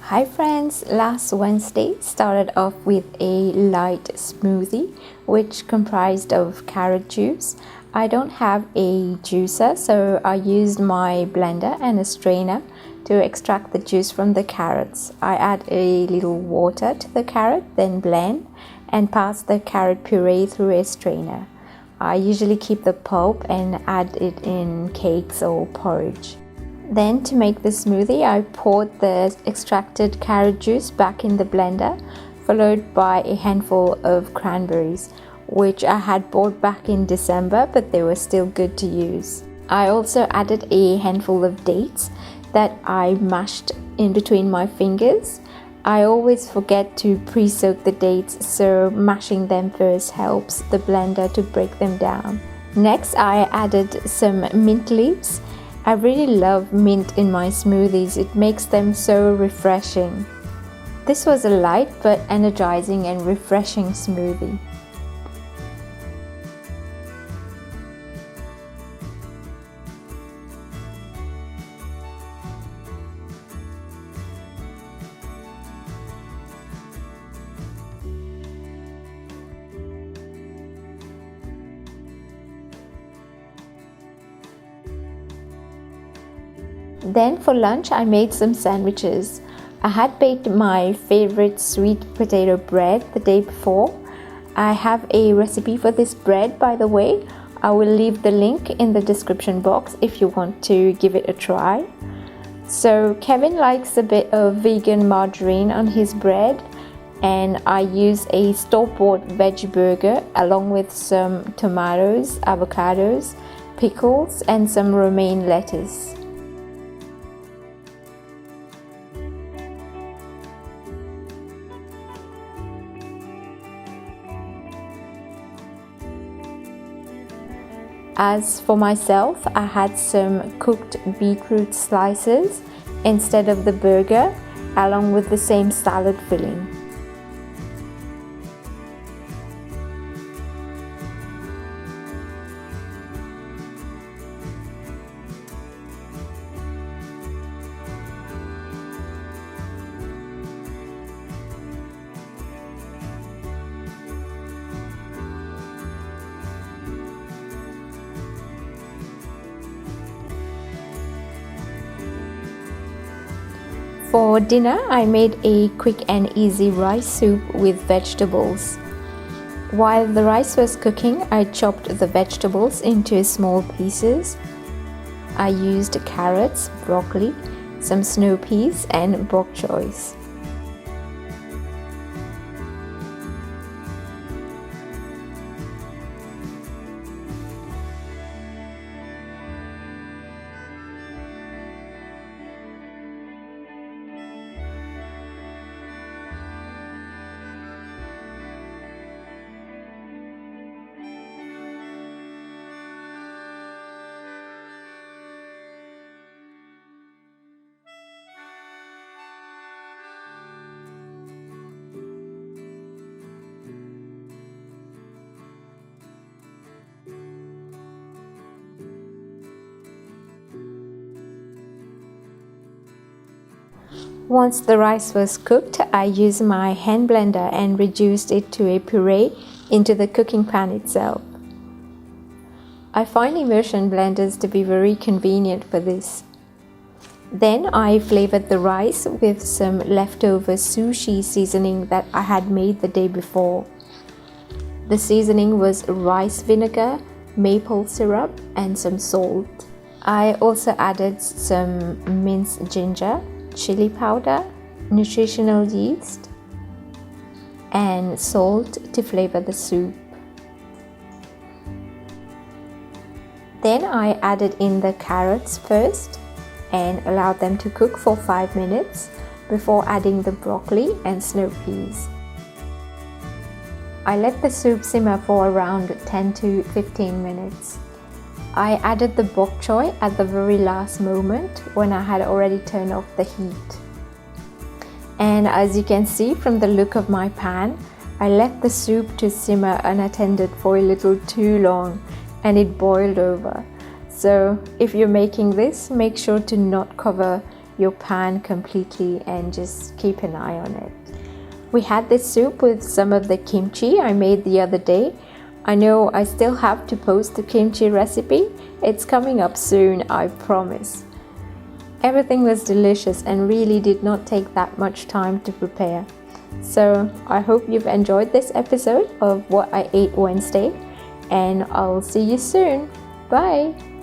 Hi friends, last Wednesday started off with a light smoothie which comprised of carrot juice. I don't have a juicer, so I used my blender and a strainer to extract the juice from the carrots. I add a little water to the carrot, then blend and pass the carrot puree through a strainer. I usually keep the pulp and add it in cakes or porridge. Then to make the smoothie, I poured the extracted carrot juice back in the blender, followed by a handful of cranberries, which I had bought back in December, but they were still good to use. I also added a handful of dates that I mashed in between my fingers. I always forget to pre-soak the dates, so mashing them first helps the blender to break them down. Next, I added some mint leaves. I really love mint in my smoothies, it makes them so refreshing. This was a light but energizing and refreshing smoothie. Then for lunch I made some sandwiches. I had baked my favorite sweet potato bread the day before. I have a recipe for this bread, by the way. I will leave the link in the description box if you want to give it a try. So Kevin likes a bit of vegan margarine on his bread, and I use a store-bought veggie burger along with some tomatoes, avocados, pickles and some romaine lettuce. As for myself, I had some cooked beetroot slices instead of the burger, along with the same salad filling. For dinner, I made a quick and easy rice soup with vegetables. While the rice was cooking, I chopped the vegetables into small pieces. I used carrots, broccoli, some snow peas and bok choy. Once the rice was cooked, I used my hand blender and reduced it to a puree into the cooking pan itself. I find immersion blenders to be very convenient for this. Then I flavored the rice with some leftover sushi seasoning that I had made the day before. The seasoning was rice vinegar, maple syrup and some salt. I also added some minced ginger, chili powder, nutritional yeast and salt to flavor the soup. Then I added in the carrots first and allowed them to cook for 5 minutes before adding the broccoli and snow peas. I let the soup simmer for around 10 to 15 minutes. I added the bok choy at the very last moment when I had already turned off the heat. And as you can see from the look of my pan, I let the soup to simmer unattended for a little too long and it boiled over. So if you're making this, make sure to not cover your pan completely and just keep an eye on it. We had this soup with some of the kimchi I made the other day. I know I still have to post the kimchi recipe. It's coming up soon, I promise. Everything was delicious and really did not take that much time to prepare. So I hope you've enjoyed this episode of What I Ate Wednesday, and I'll see you soon. Bye!